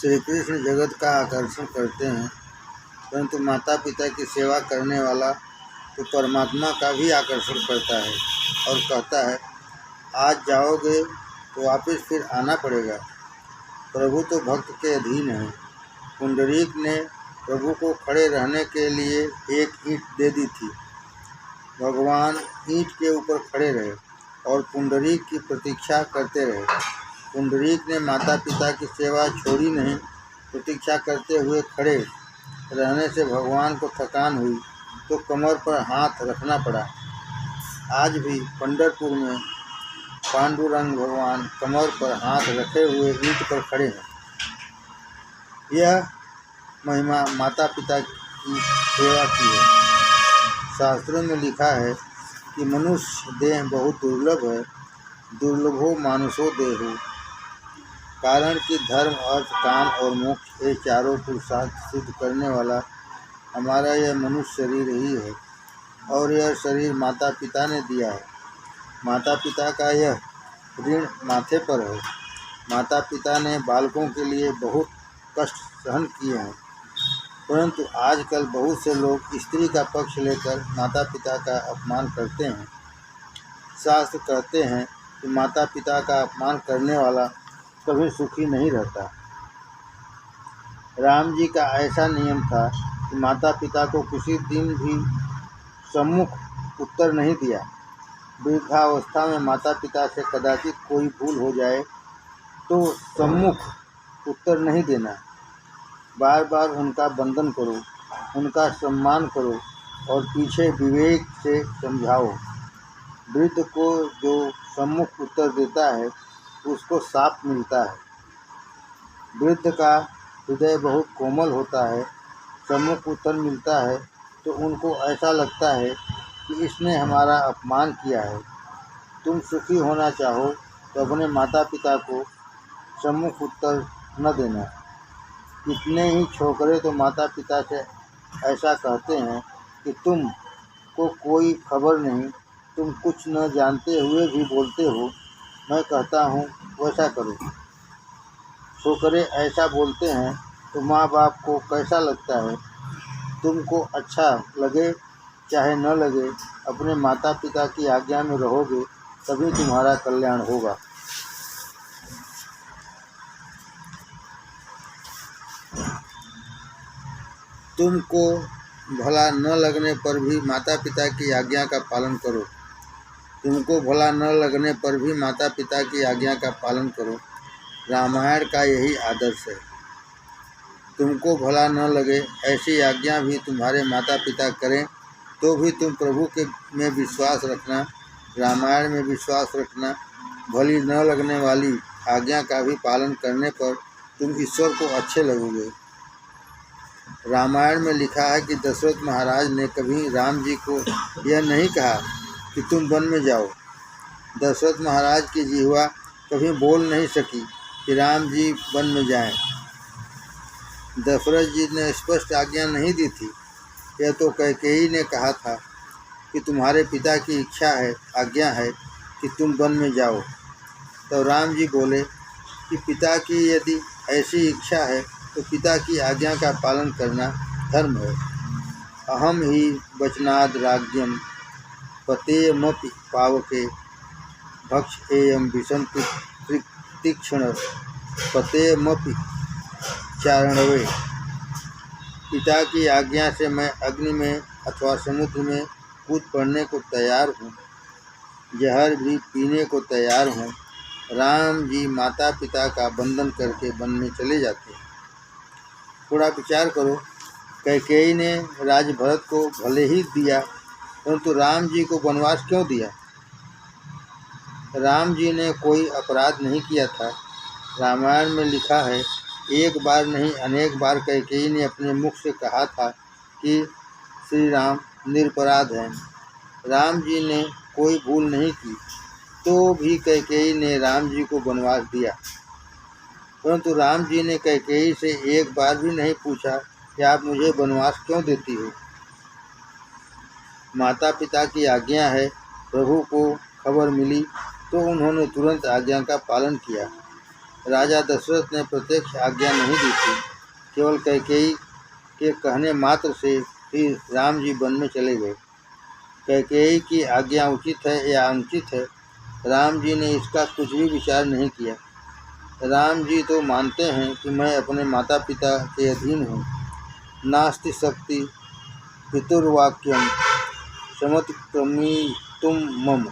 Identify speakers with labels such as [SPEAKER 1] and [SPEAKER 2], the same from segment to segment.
[SPEAKER 1] श्री कृष्ण जगत का आकर्षण करते हैं, परंतु माता पिता की सेवा करने वाला तो परमात्मा का भी आकर्षण करता है और कहता है आज जाओगे तो वापस फिर आना पड़ेगा। प्रभु तो भक्त के अधीन है। पुंडरीक ने प्रभु को खड़े रहने के लिए एक ईंट दे दी थी। भगवान ईंट के ऊपर खड़े रहे और पुंडरीक की प्रतीक्षा करते रहे। पुंडरीक ने माता पिता की सेवा छोड़ी नहीं। प्रतीक्षा करते हुए खड़े रहने से भगवान को थकान हुई तो कमर पर हाथ रखना पड़ा। आज भी पंढरपुर में पांडुरंग भगवान कमर पर हाथ रखे हुए ईंट पर खड़े हैं। यह महिमा माता पिता की सेवा की है। शास्त्रों में लिखा है कि मनुष्य देह बहुत दुर्लभ है, दुर्लभो मानुषो देहो। कारण कि धर्म, अर्थ, काम और मोक्ष ये चारों पुरुषार्थ सिद्ध करने वाला हमारा यह मनुष्य शरीर ही है और यह शरीर माता पिता ने दिया है। माता पिता का यह ऋण माथे पर है। माता पिता ने बालकों के लिए बहुत कष्ट सहन किए हैं, परंतु आजकल बहुत से लोग स्त्री का पक्ष लेकर माता पिता का अपमान करते हैं। शास्त्र कहते हैं कि माता पिता का अपमान करने वाला कभी सुखी नहीं रहता। राम जी का ऐसा नियम था कि माता पिता को किसी दिन भी सम्मुख उत्तर नहीं दिया। वृद्धावस्था में माता पिता से कदाचित कोई भूल हो जाए तो सम्मुख उत्तर नहीं देना। बार बार उनका वंदन करो, उनका सम्मान करो और पीछे विवेक से समझाओ। वृद्ध को जो सम्मुख उत्तर देता है उसको शाप मिलता है। वृद्ध का हृदय बहुत कोमल होता है। सम्मुख उत्तर मिलता है तो उनको ऐसा लगता है कि इसने हमारा अपमान किया है। तुम सुखी होना चाहो तो अपने माता पिता को सम्मुख उत्तर न देना। कितने ही छोकरे तो माता पिता से ऐसा कहते हैं कि तुम को कोई खबर नहीं, तुम कुछ न जानते हुए भी बोलते हो। मैं कहता हूँ वैसा करो। छोकरे ऐसा बोलते हैं तो माँ बाप को कैसा लगता है? तुमको अच्छा लगे चाहे न लगे, अपने माता पिता की आज्ञा में रहोगे तभी तुम्हारा कल्याण होगा। तुमको भला न लगने पर भी माता पिता की आज्ञा का पालन करो। तुमको भला न लगने पर भी माता पिता की आज्ञा का पालन करो। रामायण का यही आदर्श है। तुमको भला न लगे ऐसी आज्ञा भी तुम्हारे माता पिता करें तो भी तुम प्रभु के में विश्वास रखना, रामायण में विश्वास रखना। भली न लगने वाली आज्ञा का भी पालन करने पर तुम ईश्वर को अच्छे लगोगे। रामायण में लिखा है कि दशरथ महाराज ने कभी राम जी को यह नहीं कहा कि तुम वन में जाओ। दशरथ महाराज की जिह्वा कभी बोल नहीं सकी कि राम जी वन में जाएं। दशरथ जी ने स्पष्ट आज्ञा नहीं दी थी। यह तो कैकेयी ने कहा था कि तुम्हारे पिता की इच्छा है, आज्ञा है कि तुम वन में जाओ। तो राम जी बोले कि पिता की यदि ऐसी इच्छा है तो पिता की आज्ञा का पालन करना धर्म है। अहम ही वचनाद राज्यम पतेयमपि पावके भक्षेयम विसंतु तीक्ष्ण पतेयमपि चारणवे। पिता की आज्ञा से मैं अग्नि में अथवा समुद्र में कूद पड़ने को तैयार हूँ, जहर भी पीने को तैयार हूँ। राम जी माता पिता का बंधन करके वन में चले जाते हैं। थोड़ा विचार करो, कैकेयी ने राज भरत को भले ही दिया, परंतु राम जी को वनवास क्यों दिया? राम जी ने कोई अपराध नहीं किया था। रामायण में लिखा है, एक बार नहीं अनेक बार कैकेयी ने अपने मुख से कहा था कि श्री राम निरपराध हैं। राम जी ने कोई भूल नहीं की, तो भी कैकेयी ने राम जी को वनवास दिया। परंतु राम जी ने कैकेयी से एक बार भी नहीं पूछा कि आप मुझे वनवास क्यों देती हो। माता पिता की आज्ञा है। प्रभु को खबर मिली तो उन्होंने तुरंत आज्ञा का पालन किया। राजा दशरथ ने प्रत्यक्ष आज्ञा नहीं दी थी, केवल कैकेयी के कहने मात्र से ही राम जी वन में चले गए। कैकेयी की आज्ञा उचित है या अनुचित है, राम जी ने इसका कुछ भी विचार नहीं किया। राम जी तो मानते हैं कि मैं अपने माता पिता के अधीन हूँ। नास्ति शक्ति पितुर्वाक्यम समतिक्रमितुम मम।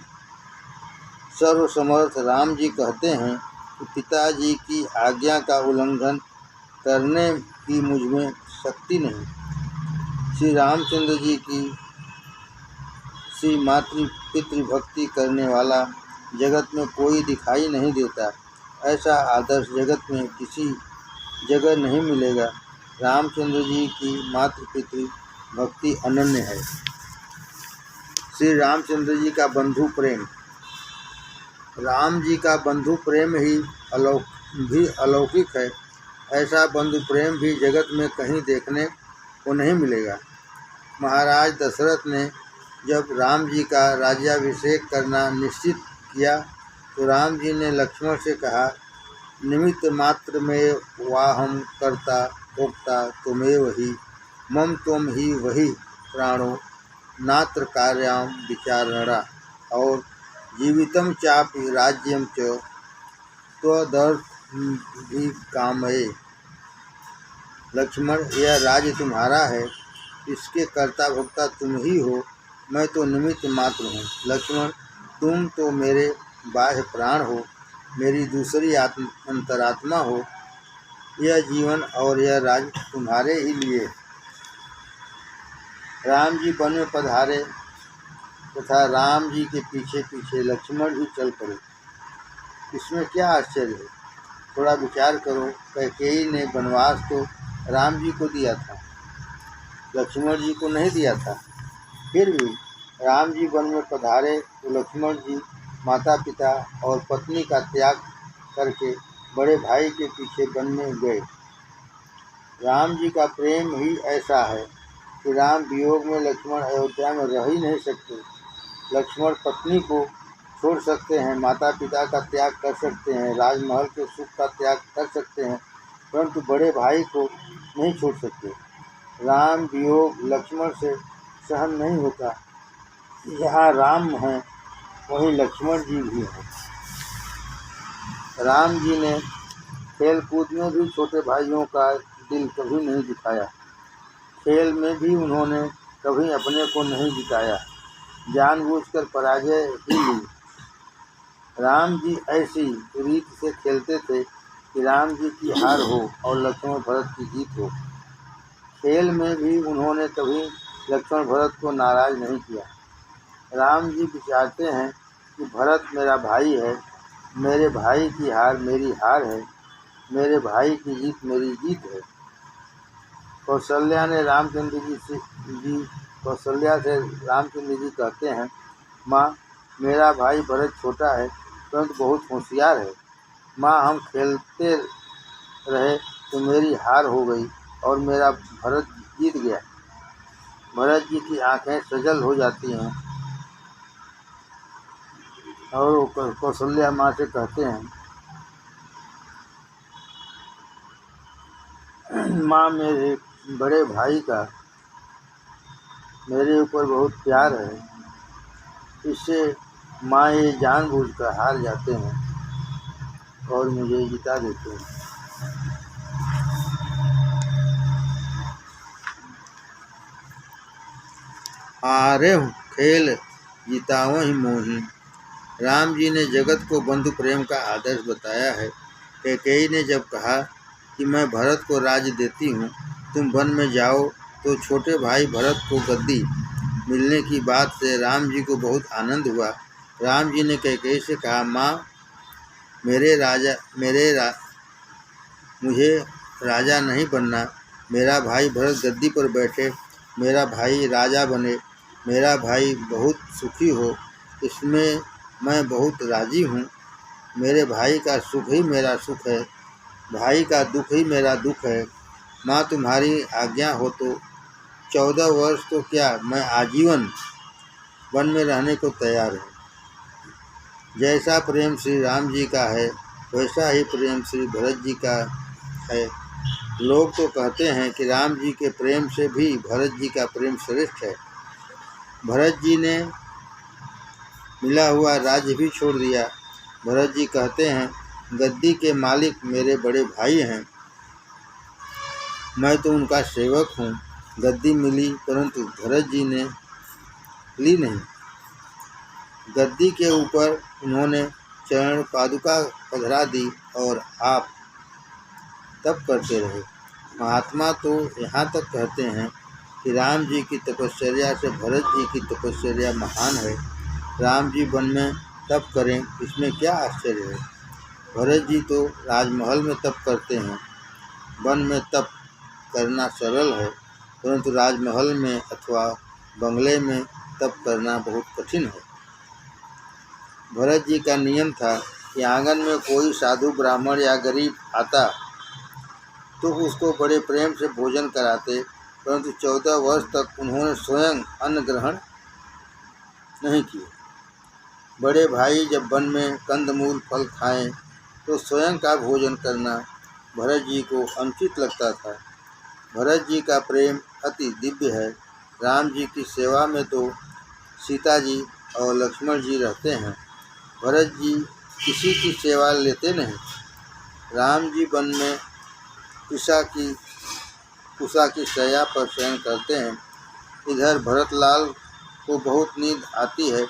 [SPEAKER 1] सर्वसमर्थ राम जी कहते हैं कि पिताजी की आज्ञा का उल्लंघन करने की मुझ में शक्ति नहीं। श्री रामचंद्र जी की श्री मातृ पितृभक्ति करने वाला जगत में कोई दिखाई नहीं देता। ऐसा आदर्श जगत में किसी जगह नहीं मिलेगा। रामचंद्र जी की मातृ पितृ भक्ति अनन्य है। श्री रामचंद्र जी का बंधु प्रेम। राम जी का बंधु प्रेम ही अलौकिक है। ऐसा बंधु प्रेम भी जगत में कहीं देखने को नहीं मिलेगा। महाराज दशरथ ने जब राम जी का राज्याभिषेक करना निश्चित किया तो राम जी ने लक्ष्मण से कहा, निमित्त मात्र में वाहम करता भोक्ता तुमेव ही मम तुम ही वही प्राणो नात्र कार्याम विचारणा और जीवितम चापि राज्यम च त्वदर्थ भी कामये। लक्ष्मण, यह राज्य तुम्हारा है, इसके कर्ता भोक्ता तुम ही हो, मैं तो निमित्त मात्र हूँ। लक्ष्मण, तुम तो मेरे बाह्य प्राण हो, मेरी दूसरी अंतरात्मा हो। यह जीवन और यह राज्य तुम्हारे ही लिए। राम जी वन में पधारे तथा राम जी के पीछे पीछे लक्ष्मण भी चल पड़े। इसमें क्या आश्चर्य है? थोड़ा विचार करो। कैकेयी ने वनवास तो राम जी को दिया था, लक्ष्मण जी को नहीं दिया था। फिर भी राम जी वन में पधारे तो लक्ष्मण जी माता पिता और पत्नी का त्याग करके बड़े भाई के पीछे वन में गए। राम जी का प्रेम ही ऐसा है कि राम वियोग में लक्ष्मण अयोध्या में रह ही नहीं सकते। लक्ष्मण पत्नी को छोड़ सकते हैं, माता पिता का त्याग कर सकते हैं, राजमहल के सुख का त्याग कर सकते हैं, परंतु बड़े भाई को नहीं छोड़ सकते। राम वियोग लक्ष्मण से सहन नहीं होता। यहाँ राम हैं वहीं लक्ष्मण जी भी हैं। राम जी ने खेल कूद में भी छोटे भाइयों का दिल कभी नहीं दिखाया। खेल में भी उन्होंने कभी अपने को नहीं जिताया, जानबूझकर पराजय ही ली। राम जी ऐसी रीत से खेलते थे कि राम जी की हार हो और लक्ष्मण भरत की जीत हो। खेल में भी उन्होंने कभी लक्ष्मण भरत को नाराज नहीं किया। राम जी विचारते हैं कि भरत मेरा भाई है, मेरे भाई की हार मेरी हार है, मेरे भाई की जीत मेरी जीत है। कौशल्या से रामचंद्र जी कहते हैं, माँ, मेरा भाई भरत छोटा है परंतु बहुत होशियार है। माँ, हम खेलते रहे तो मेरी हार हो गई और मेरा भरत जीत गया। भरत जी की आंखें सजल हो जाती हैं और वो कौशल्या माँ से कहते हैं, माँ, मेरे बड़े भाई का मेरे ऊपर बहुत प्यार है, इससे माँ ये जानबूझकर हार जाते हैं और मुझे जिता देते हैं। हारे खेल जिताओ ही मोही। राम जी ने जगत को बंधु प्रेम का आदर्श बताया है। कैकेयी ने जब कहा कि मैं भरत को राज्य देती हूँ, तुम वन में जाओ, तो छोटे भाई भरत को गद्दी मिलने की बात से राम जी को बहुत आनंद हुआ। राम जी ने कैकेयी से कहा, माँ, मुझे राजा नहीं बनना, मेरा भाई भरत गद्दी पर बैठे, मेरा भाई राजा बने, मेरा भाई बहुत सुखी हो, इसमें मैं बहुत राजी हूँ। मेरे भाई का सुख ही मेरा सुख है, भाई का दुख ही मेरा दुख है। माँ, तुम्हारी आज्ञा हो तो 14 वर्ष तो क्या, मैं आजीवन वन में रहने को तैयार हूँ। जैसा प्रेम श्री राम जी का है वैसा ही प्रेम श्री भरत जी का है। लोग तो कहते हैं कि राम जी के प्रेम से भी भरत जी का प्रेम श्रेष्ठ है। भरत जी ने मिला हुआ राज्य भी छोड़ दिया। भरत जी कहते हैं, गद्दी के मालिक मेरे बड़े भाई हैं, मैं तो उनका सेवक हूँ। गद्दी मिली परंतु भरत जी ने ली नहीं। गद्दी के ऊपर उन्होंने चरण पादुका पधरा दी और आप तप करते रहे। महात्मा तो यहाँ तक कहते हैं कि राम जी की तपश्चर्या से भरत जी की तपश्चर्या महान है। राम जी वन में तप करें, इसमें क्या आश्चर्य है। भरत जी तो राजमहल में तप करते हैं। वन में तप करना सरल है, परंतु राजमहल में अथवा बंगले में तप करना बहुत कठिन है। भरत जी का नियम था कि आंगन में कोई साधु ब्राह्मण या गरीब आता तो उसको बड़े प्रेम से भोजन कराते, परंतु 14 वर्ष तक उन्होंने स्वयं अन्न ग्रहण नहीं किए। बड़े भाई जब वन में कंदमूल फल खाएं तो स्वयं का भोजन करना भरत जी को अनुचित लगता था। भरत जी का प्रेम अति दिव्य है। राम जी की सेवा में तो सीता जी और लक्ष्मण जी रहते हैं। भरत जी किसी की सेवा लेते नहीं। राम जी वन में उषा की शैया पर शयन करते हैं। इधर भरतलाल को बहुत नींद आती है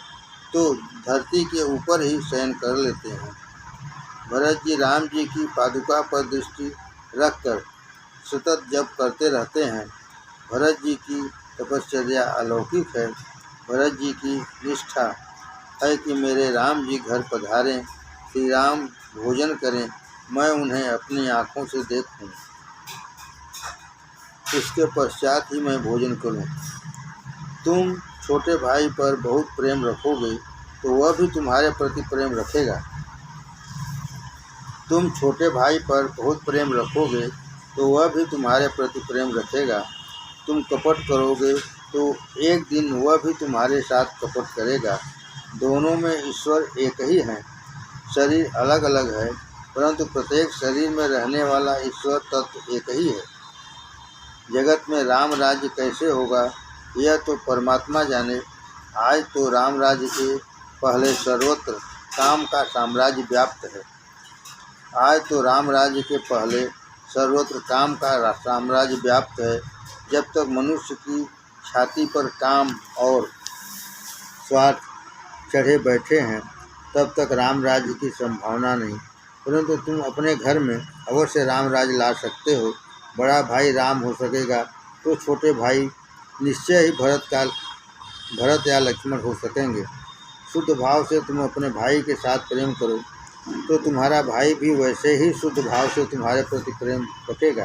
[SPEAKER 1] तो धरती के ऊपर ही शयन कर लेते हैं। भरत जी राम जी की पादुका पर दृष्टि रखकर सतत जप करते रहते हैं। भरत जी की तपश्चर्या अलौकिक है। भरत जी की निष्ठा है कि मेरे राम जी घर पधारें, श्री राम भोजन करें, मैं उन्हें अपनी आँखों से देखूं, इसके पश्चात ही मैं भोजन करूं। तुम छोटे भाई पर बहुत प्रेम रखोगे तो वह भी तुम्हारे प्रति प्रेम रखेगा। तुम छोटे भाई पर बहुत प्रेम रखोगे तो वह भी तुम्हारे प्रति प्रेम रखेगा। तुम कपट करोगे तो एक दिन वह भी तुम्हारे साथ कपट करेगा। दोनों में ईश्वर एक ही है। शरीर अलग अलग है, परंतु प्रत्येक शरीर में रहने वाला ईश्वर तत्व एक ही है। जगत में राम राज्य कैसे होगा यह तो परमात्मा जाने। आज तो राम राज्य के पहले सर्वत्र काम का साम्राज्य व्याप्त है। आज तो राम राज्य के पहले सर्वत्र काम का साम्राज्य व्याप्त है। जब तक मनुष्य की छाती पर काम और स्वार्थ चढ़े बैठे हैं तब तक राम राज्य की संभावना नहीं। परंतु तुम अपने घर में अवश्य राम राज्य ला सकते हो। बड़ा भाई राम हो सकेगा तो छोटे भाई निश्चय ही भरत या लक्ष्मण हो सकेंगे। शुद्ध भाव से तुम अपने भाई के साथ प्रेम करो तो तुम्हारा भाई भी वैसे ही शुद्ध भाव से तुम्हारे प्रति प्रेम रखेगा।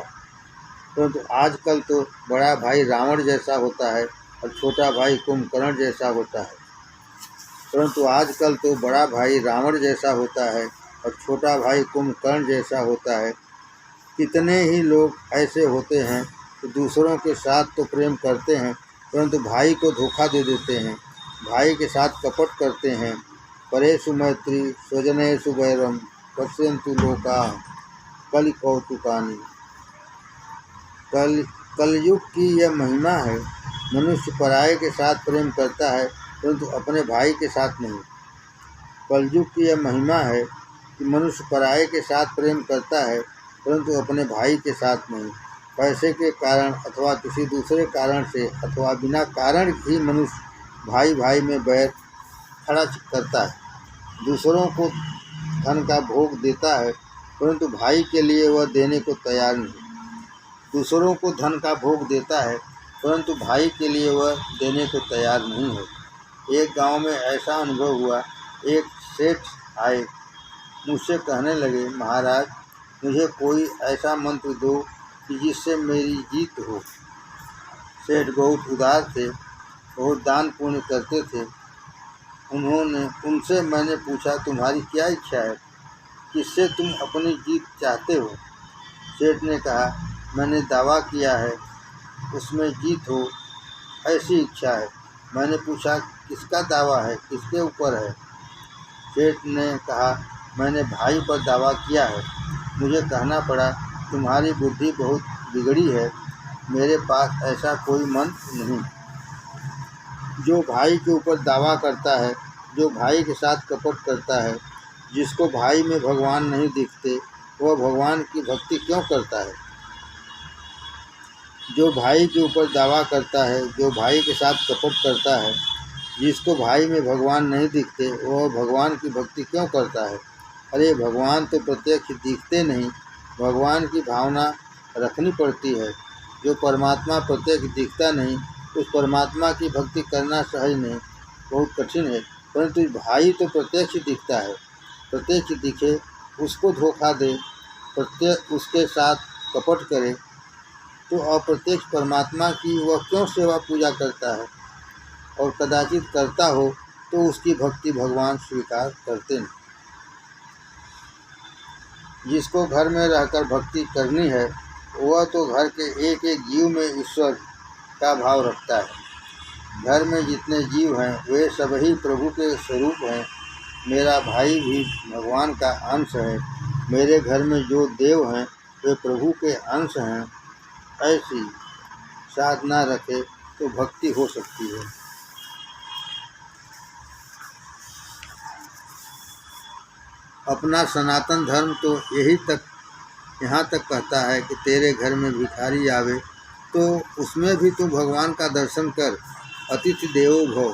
[SPEAKER 1] परंतु आजकल तो बड़ा भाई रावण जैसा होता है और छोटा भाई कुंभकर्ण जैसा होता है। परंतु आजकल तो बड़ा भाई रावण जैसा होता है और छोटा भाई कुंभकर्ण जैसा होता है। कितने ही लोग ऐसे होते हैं कि दूसरों के साथ तो प्रेम करते हैं परंतु भाई को धोखा दे देते हैं, भाई के साथ कपट करते हैं। परेषु मैत्री स्वजनेषु वैरम पश्यन्तु लोकाः कलिकौतुकानि। कलयुग की यह महिमा है। मनुष्य पराये के साथ प्रेम करता है परंतु अपने भाई के साथ नहीं। कलयुग की यह महिमा है कि मनुष्य पराये के साथ प्रेम करता है परंतु अपने भाई के साथ नहीं। पैसे के कारण अथवा किसी दूसरे कारण से अथवा बिना कारण ही मनुष्य भाई भाई में बैर खड़ा करता है। दूसरों को धन का भोग देता है परंतु भाई के लिए वह देने को तैयार नहीं। दूसरों को धन का भोग देता है परंतु भाई के लिए वह देने को तैयार नहीं है। एक गांव में ऐसा अनुभव हुआ। एक सेठ आए, मुझसे कहने लगे, महाराज मुझे कोई ऐसा मंत्र दो कि जिससे मेरी जीत हो। सेठ बहुत उदार थे, बहुत दान पुण्य करते थे। उनसे मैंने पूछा, तुम्हारी क्या इच्छा है, किससे तुम अपनी जीत चाहते हो? सेठ ने कहा, मैंने दावा किया है उसमें जीत हो, ऐसी इच्छा है। मैंने पूछा, किसका दावा है, किसके ऊपर है? सेठ ने कहा, मैंने भाई पर दावा किया है। मुझे कहना पड़ा, तुम्हारी बुद्धि बहुत बिगड़ी है, मेरे पास ऐसा कोई मंत्र नहीं। जो भाई के ऊपर दावा करता है, जो भाई के साथ कपट करता है, जिसको भाई में भगवान नहीं दिखते, वह भगवान की भक्ति क्यों करता है? जो भाई के ऊपर दावा करता है, जो भाई के साथ कपट करता है, जिसको भाई में भगवान नहीं दिखते, वह भगवान की भक्ति क्यों करता है? अरे भगवान तो प्रत्यक्ष दिखते नहीं, भगवान की भावना रखनी पड़ती है। जो परमात्मा प्रत्यक्ष दिखता नहीं, उस परमात्मा की भक्ति करना सहज नहीं, बहुत कठिन है। परंतु भाई तो प्रत्यक्ष दिखता है, प्रत्यक्ष दिखे उसको धोखा दे, प्रत्यक्ष उसके साथ कपट करे, तो अप्रत्यक्ष परमात्मा की वह क्यों सेवा पूजा करता है? और कदाचित करता हो तो उसकी भक्ति भगवान स्वीकार करते नहीं। जिसको घर में रहकर भक्ति करनी है, वह तो घर के एक एक जीव में ईश्वर का भाव रखता है। घर में जितने जीव हैं वे सभी प्रभु के स्वरूप हैं। मेरा भाई भी भगवान का अंश है। मेरे घर में जो देव हैं वे प्रभु के अंश हैं। ऐसी साधना रखे तो भक्ति हो सकती है। अपना सनातन धर्म तो यहाँ तक कहता है कि तेरे घर में भिखारी आवे तो उसमें भी तू भगवान का दर्शन कर, अतिथि देवो भव।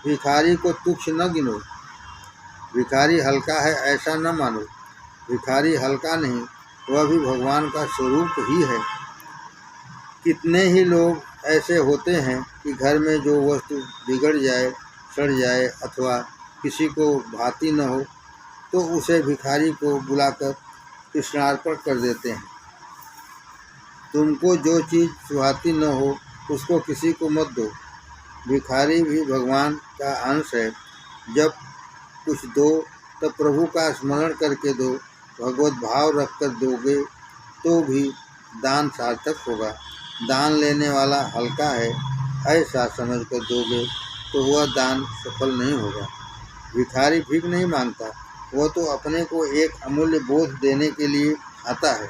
[SPEAKER 1] भिखारी को तुच्छ न गिनो, भिखारी हल्का है ऐसा न मानो। भिखारी हल्का नहीं, वह भी भगवान का स्वरूप ही है। कितने ही लोग ऐसे होते हैं कि घर में जो वस्तु बिगड़ जाए, सड़ जाए अथवा किसी को भाती न हो तो उसे भिखारी को बुलाकर कृष्णार्पण कर देते हैं। तुमको जो चीज़ सुहाती न हो उसको किसी को मत दो। भिखारी भी भगवान का अंश है। जब कुछ दो तब प्रभु का स्मरण करके दो। भगवत भाव रखकर दोगे तो भी दान सार्थक होगा। दान लेने वाला हल्का है ऐसा समझकर दोगे तो वह दान सफल नहीं होगा। भिखारी भीख नहीं मांगता, वह तो अपने को एक अमूल्य बोध देने के लिए आता है।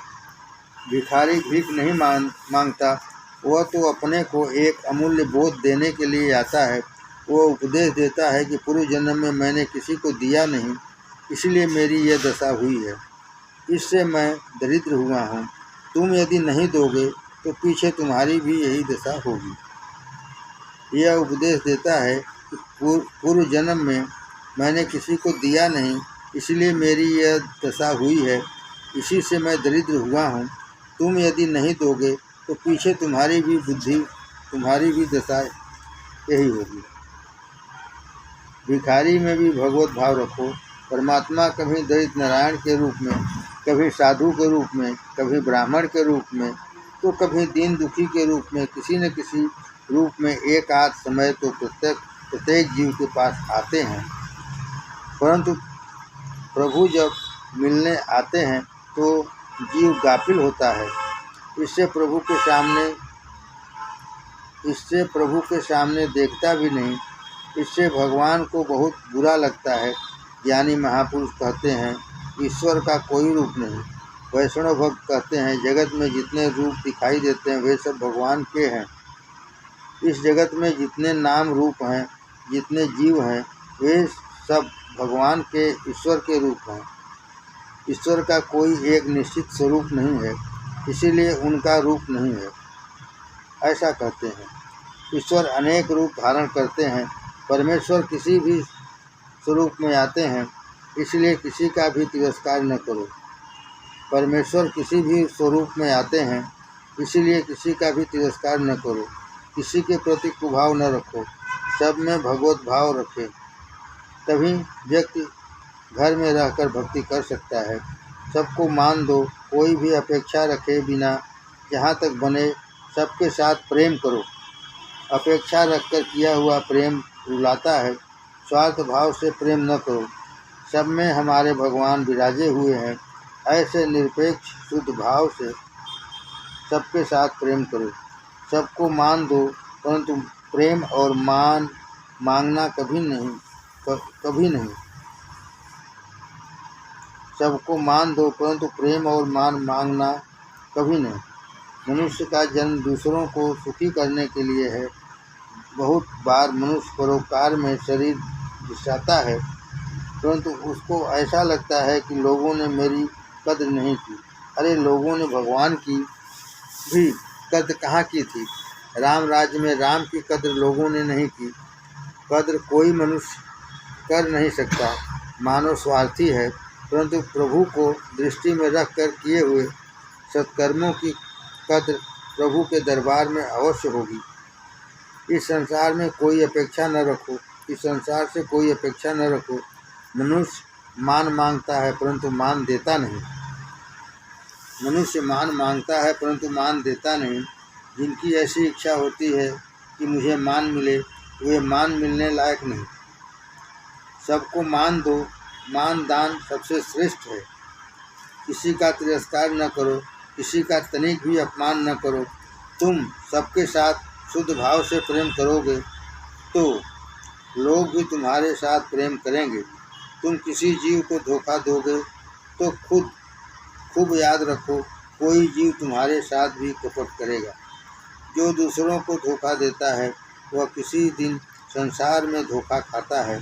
[SPEAKER 1] भिखारी भीख नहीं मांगता, वह तो अपने को एक अमूल्य बोध देने के लिए आता है। वह उपदेश देता है कि पूर्व जन्म में मैंने किसी को दिया नहीं, इसलिए मेरी यह दशा हुई है, इससे मैं दरिद्र हुआ हूँ। तुम यदि नहीं दोगे तो पीछे तुम्हारी भी यही दशा होगी। यह उपदेश देता है कि पूर्व जन्म में मैंने किसी को दिया नहीं, इसलिए मेरी यह दशा हुई है, इसी से मैं दरिद्र हुआ हूँ। तुम यदि नहीं दोगे तो पीछे तुम्हारी भी बुद्धि, तुम्हारी भी दशा यही होगी। भिखारी में भी भगवत भाव रखो। परमात्मा कभी दरिद्र नारायण के रूप में, कभी साधु के रूप में, कभी ब्राह्मण के रूप में, तो कभी दीन दुखी के रूप में, किसी न किसी रूप में एक आध समय तो प्रत्येक जीव के पास आते हैं। परंतु प्रभु जब मिलने आते हैं तो जीव गाफिल होता है। इससे प्रभु के सामने देखता भी नहीं। इससे भगवान को बहुत बुरा लगता है। ज्ञानी महापुरुष कहते हैं ईश्वर का कोई रूप नहीं। वैष्णव भक्त कहते हैं जगत में जितने रूप दिखाई देते हैं वे सब भगवान के हैं। इस जगत में जितने नाम रूप हैं, जितने जीव हैं, वे सब भगवान के ईश्वर के रूप हैं। ईश्वर का कोई एक निश्चित स्वरूप नहीं है, इसीलिए उनका रूप नहीं है, ऐसा कहते हैं। ईश्वर अनेक रूप धारण करते हैं। परमेश्वर किसी भी स्वरूप में आते हैं, इसलिए किसी का भी तिरस्कार न करो। परमेश्वर किसी भी स्वरूप में आते हैं, इसीलिए किसी का भी तिरस्कार न करो। किसी के प्रति कुभाव न रखो, सब में भगवत भाव रखे, तभी व्यक्ति घर में रहकर भक्ति कर सकता है। सबको मान दो, कोई भी अपेक्षा रखे बिना जहाँ तक बने सबके साथ प्रेम करो। अपेक्षा रखकर किया हुआ प्रेम रुलाता है। स्वार्थ भाव से प्रेम न करो। सब में हमारे भगवान विराजे हुए हैं, ऐसे निरपेक्ष शुद्ध भाव से सबके साथ प्रेम करो। सबको मान दो, परंतु प्रेम और मान मांगना कभी नहीं। सबको मान दो, परंतु प्रेम और मान मांगना कभी नहीं। मनुष्य का जन्म दूसरों को सुखी करने के लिए है। बहुत बार मनुष्य परोपकार में शरीर घिसाता है, परंतु उसको ऐसा लगता है कि लोगों ने मेरी कद्र नहीं की। अरे लोगों ने भगवान की भी कद्र कहाँ की थी। राम राज्य में राम की कद्र लोगों ने नहीं की। कद्र कोई मनुष्य कर नहीं सकता। मानव स्वार्थी है, परंतु प्रभु को दृष्टि में रखकर किए हुए सत्कर्मों की कद्र प्रभु के दरबार में अवश्य होगी। इस संसार में कोई अपेक्षा न रखो, इस संसार से कोई अपेक्षा न रखो। मनुष्य मान मांगता है परंतु मान देता नहीं। मनुष्य मान मांगता है परंतु मान देता नहीं। जिनकी ऐसी इच्छा होती है कि मुझे मान मिले, वे मान मिलने लायक नहीं। सबको मान दो। मान दान सबसे श्रेष्ठ है। किसी का तिरस्कार न करो, किसी का तनिक भी अपमान न करो। तुम सबके साथ शुद्ध भाव से प्रेम करोगे तो लोग भी तुम्हारे साथ प्रेम करेंगे। तुम किसी जीव को धोखा दोगे तो खूब याद रखो, कोई जीव तुम्हारे साथ भी कपट करेगा। जो दूसरों को धोखा देता है वह किसी दिन संसार में धोखा खाता है।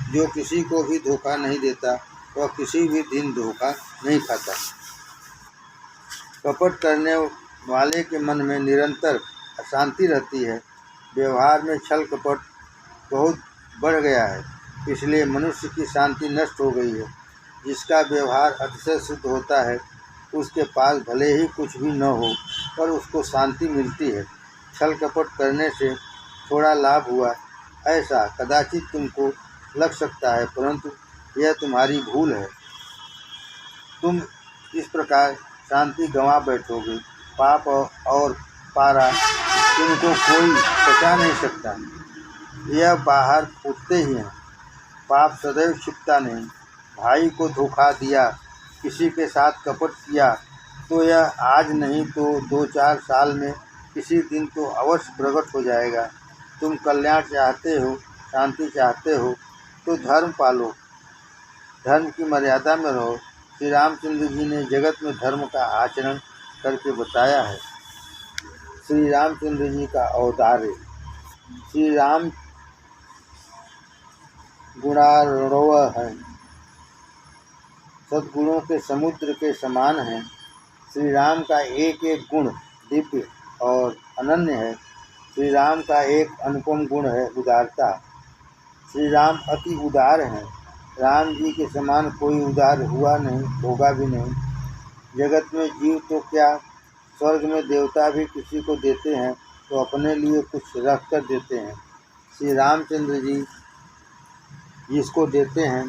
[SPEAKER 1] जो किसी को भी धोखा नहीं देता वह किसी भी दिन धोखा नहीं खाता। कपट करने वाले के मन में निरंतर अशांति रहती है। व्यवहार में छल कपट बहुत बढ़ गया है, इसलिए मनुष्य की शांति नष्ट हो गई है। जिसका व्यवहार अतिशय शुद्ध होता है उसके पास भले ही कुछ भी न हो, पर उसको शांति मिलती है। छल कपट करने से थोड़ा लाभ हुआ ऐसा कदाचित तुमको लग सकता है, परंतु यह तुम्हारी भूल है। तुम इस प्रकार शांति गंवा बैठोगे। पाप और पारा तुमको कोई बचा नहीं सकता, यह बाहर फूटते ही हैं। पाप सदैव छिपता नहीं। भाई को धोखा दिया, किसी के साथ कपट किया तो यह आज नहीं तो 2-4 साल में किसी दिन तो अवश्य प्रकट हो जाएगा। तुम कल्याण चाहते हो, शांति चाहते हो तो धर्म पालो, धर्म की मर्यादा में रहो। श्री रामचंद्र जी ने जगत में धर्म का आचरण करके बताया है। श्री रामचंद्र जी का औदार्य। श्री राम गुणार्णव है, सद्गुणों के समुद्र के समान हैं। श्री राम का एक एक गुण दिव्य और अनन्य है। श्री राम का एक अनुपम गुण है उदारता। श्री राम अति उदार हैं। राम जी के समान कोई उदार हुआ नहीं, होगा भी नहीं। जगत में जीव तो क्या, स्वर्ग में देवता भी किसी को देते हैं तो अपने लिए कुछ रख कर देते हैं। श्री रामचंद्र जी जिसको देते हैं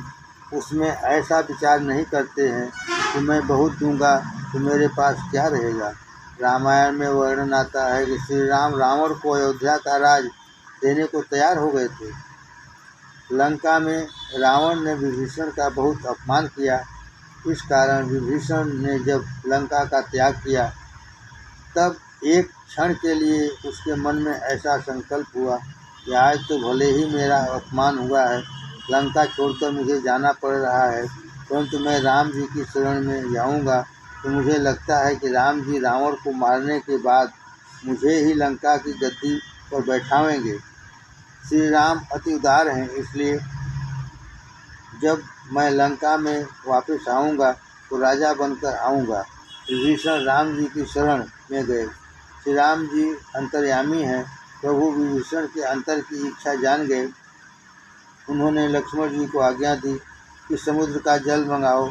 [SPEAKER 1] उसमें ऐसा विचार नहीं करते हैं कि मैं बहुत दूंगा तो मेरे पास क्या रहेगा। रामायण में वर्णन आता है कि श्री राम रावण को अयोध्या का राज देने को तैयार हो गए थे। लंका में रावण ने विभीषण का बहुत अपमान किया। इस कारण विभीषण ने जब लंका का त्याग किया तब एक क्षण के लिए उसके मन में ऐसा संकल्प हुआ कि आज तो भले ही मेरा अपमान हुआ है, लंका छोड़कर मुझे जाना पड़ रहा है, परंतु मैं राम जी की शरण में जाऊंगा तो मुझे लगता है कि राम जी रावण को मारने के बाद मुझे ही लंका की गद्दी पर बैठावेंगे। श्री राम अति उदार हैं, इसलिए जब मैं लंका में वापस आऊँगा तो राजा बनकर आऊँगा। विभीषण राम जी की शरण में गए। श्री राम जी अंतर्यामी हैं। प्रभु विभीषण के अंतर की इच्छा जान गए। उन्होंने लक्ष्मण जी को आज्ञा दी कि समुद्र का जल मंगाओ।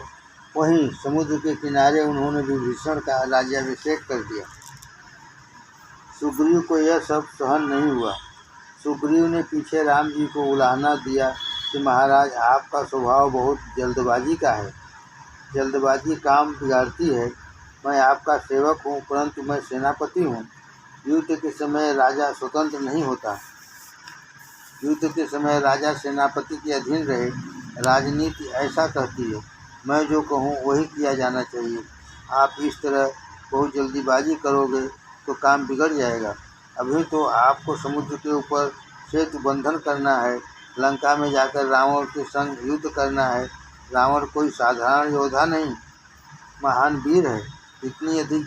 [SPEAKER 1] वहीं समुद्र के किनारे उन्होंने विभीषण का राज्याभिषेक कर दिया। सुग्रीव को यह सब सहन नहीं हुआ। सुग्रीव ने पीछे राम जी को उलाहना दिया कि महाराज आपका स्वभाव बहुत जल्दबाजी का है, जल्दबाजी काम बिगाड़ती है। मैं आपका सेवक हूँ, परंतु मैं सेनापति हूँ। युद्ध के समय राजा स्वतंत्र नहीं होता। युद्ध के समय राजा सेनापति के अधीन रहे। राजनीति ऐसा कहती है, मैं जो कहूँ वही किया जाना चाहिए। आप इस तरह बहुत जल्दीबाजी करोगे तो काम बिगड़ जाएगा। अभी तो आपको समुद्र के ऊपर सेतु बंधन करना है, लंका में जाकर रावण के संग युद्ध करना है। रावण कोई साधारण योद्धा नहीं, महान वीर है। इतनी अधिक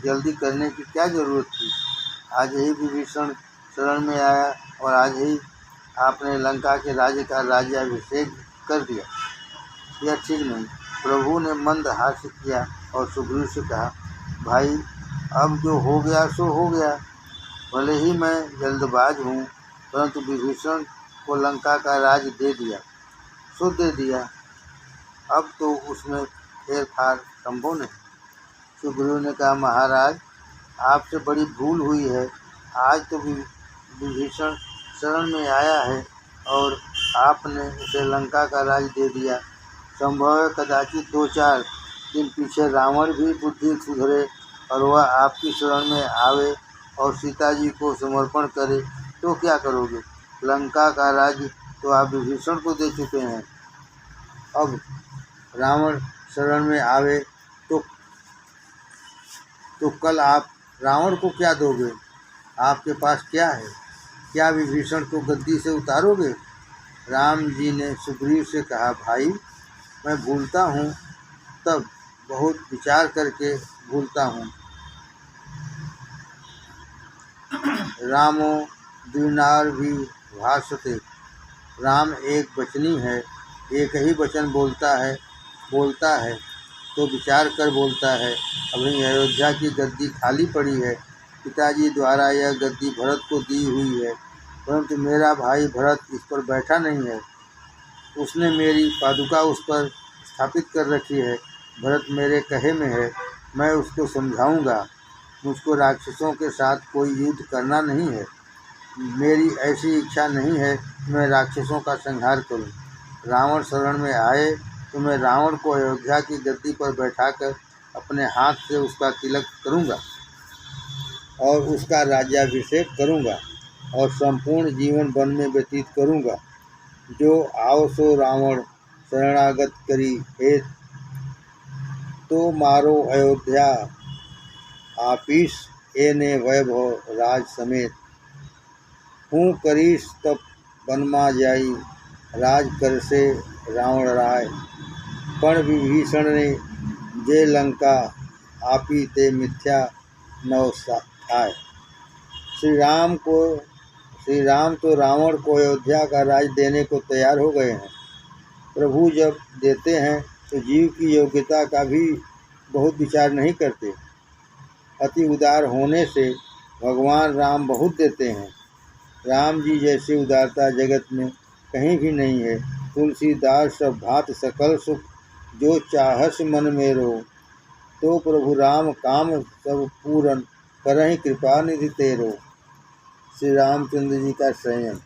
[SPEAKER 1] जल्दी करने की क्या जरूरत थी। आज ही विभीषण शरण में आया और आज ही आपने लंका के राज्य का राज्याभिषेक कर दिया। यह ठीक नहीं। प्रभु ने मंद हास्य किया और सुग्रीव से कहा, भाई अब जो हो गया सो हो गया। भले ही मैं जल्दबाज हूँ, परंतु विभीषण को लंका का राज दे दिया सो दे दिया। अब तो उसमें फेर फार संभव नहीं। सुग्रीव ने कहा, महाराज आपसे बड़ी भूल हुई है। आज तो विभीषण शरण में आया है और आपने उसे लंका का राज दे दिया। संभव है कदाचित 2-4 दिन पीछे रावण भी बुद्धि सुधरे और वह आपकी शरण में आवे और सीता जी को समर्पण करे, तो क्या करोगे। लंका का राज्य तो आप विभीषण को दे चुके हैं। अब रावण शरण में आवे तो कल आप रावण को क्या दोगे। आपके पास क्या है। क्या विभीषण को गद्दी से उतारोगे। राम जी ने सुग्रीव से कहा, भाई मैं भूलता हूँ तब बहुत विचार करके भूलता हूँ। रामो द्विनार्भी भाषते। राम एक वचनी है, एक ही वचन बोलता है तो विचार कर बोलता है। अभी अयोध्या की गद्दी खाली पड़ी है। पिताजी द्वारा यह गद्दी भरत को दी हुई है, परंतु मेरा भाई भरत इस पर बैठा नहीं है। उसने मेरी पादुका उस पर स्थापित कर रखी है। भरत मेरे कहे में है, मैं उसको समझाऊंगा। मुझको राक्षसों के साथ कोई युद्ध करना नहीं है। मेरी ऐसी इच्छा नहीं है कि मैं राक्षसों का संहार करूं। रावण शरण में आए तो मैं रावण को अयोध्या की गद्दी पर बैठाकर अपने हाथ से उसका तिलक करूंगा और उसका राज्याभिषेक करूंगा और संपूर्ण जीवन वन में व्यतीत करूंगा। जो आओ सो रावण शरणागत करी हेत, तो मारो अयोध्या आपीस एने वैभव राज समेत। हूँ करीस तब बनमा जाई, राज कर से रावण राय। पण विभीषण ने जे लंका, आपी ते मिथ्या नव थाय। श्री राम तो रावण को अयोध्या का राज देने को तैयार हो गए हैं। प्रभु जब देते हैं तो जीव की योग्यता का भी बहुत विचार नहीं करते। अति उदार होने से भगवान राम बहुत देते हैं। राम जी जैसी उदारता जगत में कहीं भी नहीं है। तुलसीदास सब भात सकल सुख, जो चाहस मन मेरो। तो प्रभु राम काम सब पूरन, करहि कृपा निधि तेरो। श्री रामचंद्र जी का संयम।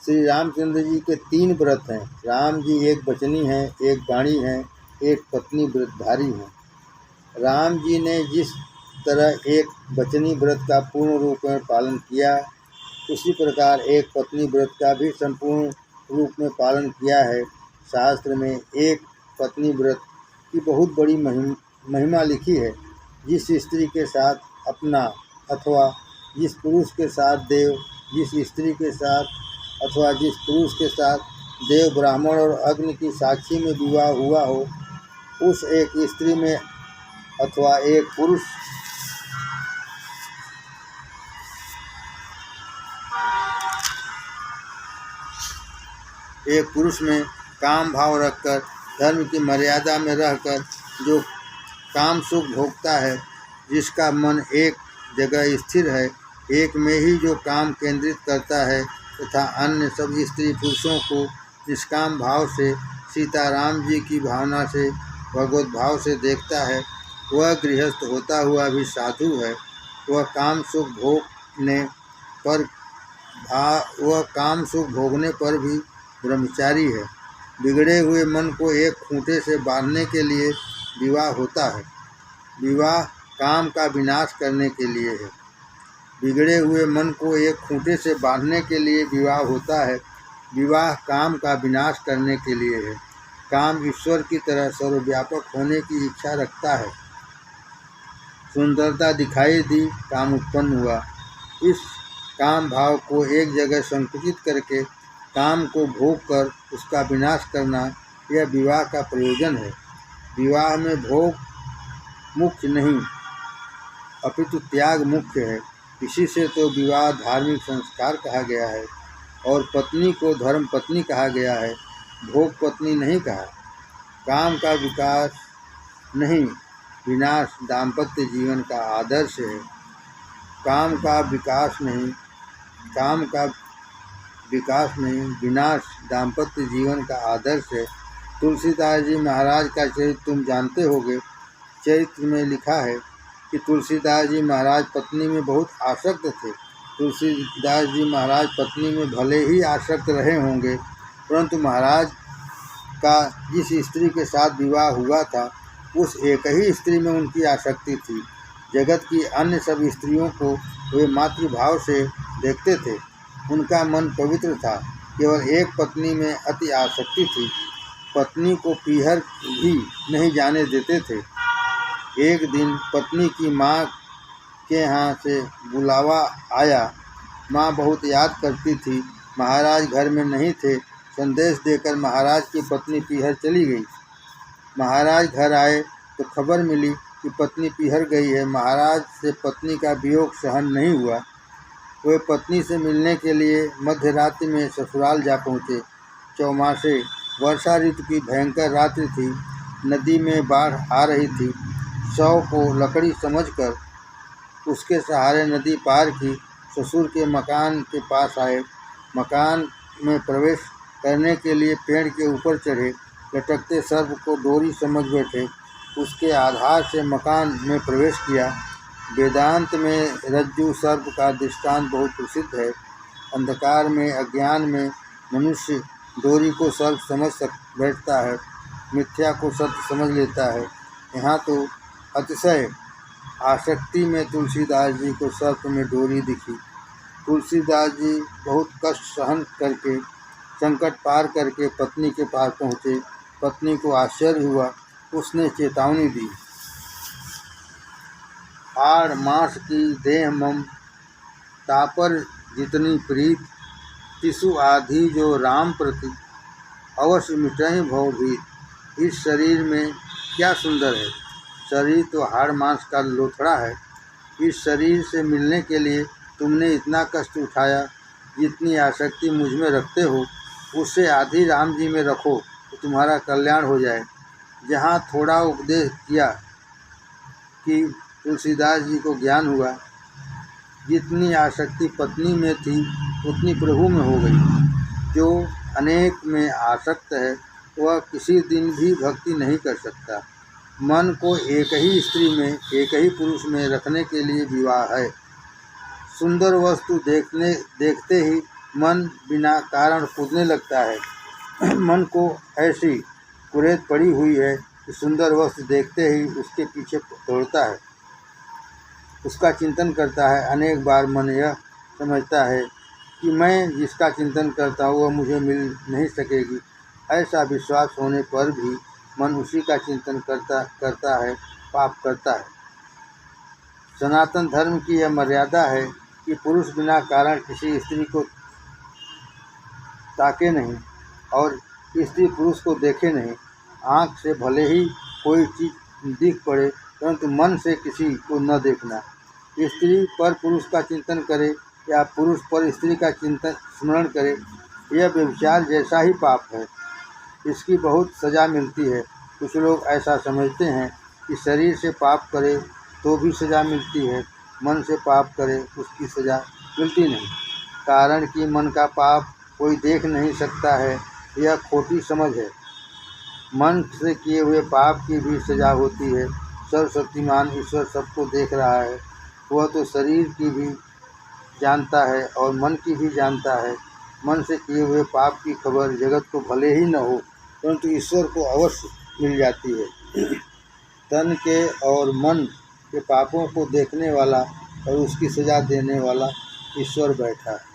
[SPEAKER 1] श्री रामचंद्र जी के 3 व्रत हैं। राम जी एक वचनी हैं, एक वाणी हैं, एक पत्नी व्रतधारी हैं। राम जी ने जिस तरह एक वचनी व्रत का पूर्ण रूप में पालन किया, उसी प्रकार एक पत्नी व्रत का भी संपूर्ण रूप में पालन किया है। शास्त्र में एक पत्नी व्रत की बहुत बड़ी महिमा लिखी है। जिस स्त्री के साथ अपना अथवा जिस पुरुष के साथ देव ब्राह्मण और अग्नि की साक्षी में विवाह हुआ हो, उस एक स्त्री में अथवा एक पुरुष में काम भाव रखकर धर्म की मर्यादा में रहकर जो काम सुख भोगता है, जिसका मन एक जगह स्थिर है, एक में ही जो काम केंद्रित करता है तथा अन्य सब स्त्री पुरुषों को निष्काम भाव से सीताराम जी की भावना से भगवत भाव से देखता है, वह गृहस्थ होता हुआ भी साधु है। वह काम सुख भोगने पर भी ब्रह्मचारी है। बिगड़े हुए मन को एक खूंटे से बांधने के लिए विवाह होता है। विवाह काम का विनाश करने के लिए है। बिगड़े हुए मन को एक खूंटे से बांधने के लिए विवाह होता है। विवाह काम का विनाश करने के लिए है। काम ईश्वर की तरह सर्वव्यापक होने की इच्छा रखता है। सुंदरता दिखाई दी, काम उत्पन्न हुआ। इस काम भाव को एक जगह संकुचित करके काम को भोग कर उसका विनाश करना यह विवाह का प्रयोजन है। विवाह में भोग मुख्य नहीं अपितु त्याग मुख्य है। इसी से तो विवाह धार्मिक संस्कार कहा गया है और पत्नी को धर्म पत्नी कहा गया है, भोग पत्नी नहीं कहा। काम का विकास नहीं विनाश दाम्पत्य जीवन का आदर्श है। काम का विकास नहीं विनाश दाम्पत्य जीवन का आदर्श है। तुलसीदास जी महाराज का चरित्र तुम जानते होगे। चरित्र में लिखा है कि तुलसीदास जी महाराज पत्नी में बहुत आसक्त थे। तुलसीदास जी महाराज पत्नी में भले ही आसक्त रहे होंगे, परंतु महाराज का जिस स्त्री के साथ विवाह हुआ था उस एक ही स्त्री में उनकी आसक्ति थी। जगत की अन्य सब स्त्रियों को वे मातृभाव से देखते थे। उनका मन पवित्र था, केवल एक पत्नी में अति आसक्ति थी। पत्नी को पीहर भी नहीं जाने देते थे। एक दिन पत्नी की माँ के यहाँ से बुलावा आया। माँ बहुत याद करती थी। महाराज घर में नहीं थे। संदेश देकर महाराज की पत्नी पीहर चली गई। महाराज घर आए तो खबर मिली कि पत्नी पीहर गई है। महाराज से पत्नी का वियोग सहन नहीं हुआ। वे पत्नी से मिलने के लिए मध्य रात्रि में ससुराल जा पहुँचे। चौमासे वर्षा ऋतु की भयंकर रात्रि थी। नदी में बाढ़ आ रही थी। शव को लकड़ी समझकर उसके सहारे नदी पार की। ससुर के मकान के पास आए। मकान में प्रवेश करने के लिए पेड़ के ऊपर चढ़े। लटकते सर्प को डोरी समझ बैठे। उसके आधार से मकान में प्रवेश किया। वेदांत में रज्जु सर्प का दृष्टांत बहुत प्रसिद्ध है। अंधकार में अज्ञान में मनुष्य डोरी को सर्प समझ बैठता है, मिथ्या को सत्य समझ लेता है। यहाँ तो अतिशय आसक्ति में तुलसीदास जी को सर्प में डोरी दिखी। तुलसीदास जी बहुत कष्ट सहन करके संकट पार करके पत्नी के पास पहुँचे। पत्नी को आश्चर्य हुआ। उसने चेतावनी दी, हाड़ मांस की देह मम तापर जितनी प्रीत, तिसु आधी जो राम प्रति अवश्य मिटहि भव भीत। इस शरीर में क्या सुंदर है। शरीर तो हाड़ मांस का लोथड़ा है। इस शरीर से मिलने के लिए तुमने इतना कष्ट उठाया। जितनी आसक्ति मुझ में रखते हो उससे आधी राम जी में रखो तो तुम्हारा कल्याण हो जाए। जहाँ थोड़ा उपदेश किया कि तुलसीदास जी को ज्ञान हुआ। जितनी आसक्ति पत्नी में थी उतनी प्रभु में हो गई। जो अनेक में आसक्त है वह किसी दिन भी भक्ति नहीं कर सकता। मन को एक ही स्त्री में एक ही पुरुष में रखने के लिए विवाह है। सुंदर वस्तु देखते ही मन बिना कारण कूदने लगता है। मन को ऐसी कुरेद पड़ी हुई है कि सुंदर वस्तु देखते ही उसके पीछे दौड़ता है, उसका चिंतन करता है। अनेक बार मन यह समझता है कि मैं जिसका चिंतन करता हूँ वह मुझे मिल नहीं सकेगी। ऐसा विश्वास होने पर भी मन उसी का चिंतन करता है, पाप करता है। सनातन धर्म की यह मर्यादा है कि पुरुष बिना कारण किसी स्त्री को ताके नहीं और स्त्री पुरुष को देखे नहीं। आँख से भले ही कोई चीज़ दिख पड़े परंतु मन से किसी को न देखना। स्त्री पर पुरुष का चिंतन करे या पुरुष पर स्त्री का चिंतन स्मरण करे, यह व्यभिचार जैसा ही पाप है। इसकी बहुत सज़ा मिलती है। कुछ लोग ऐसा समझते हैं कि शरीर से पाप करे तो भी सज़ा मिलती है, मन से पाप करे उसकी सज़ा मिलती नहीं। कारण कि मन का पाप कोई देख नहीं सकता है, यह खोटी समझ है। मन से किए हुए पाप की भी सज़ा होती है। सर्वशक्तिमान ईश्वर सबको देख रहा है। वह तो शरीर की भी जानता है और मन की भी जानता है। मन से किए हुए पाप की खबर जगत को भले ही न हो परंतु ईश्वर को अवश्य मिल जाती है। तन के और मन के पापों को देखने वाला और उसकी सज़ा देने वाला ईश्वर बैठा है।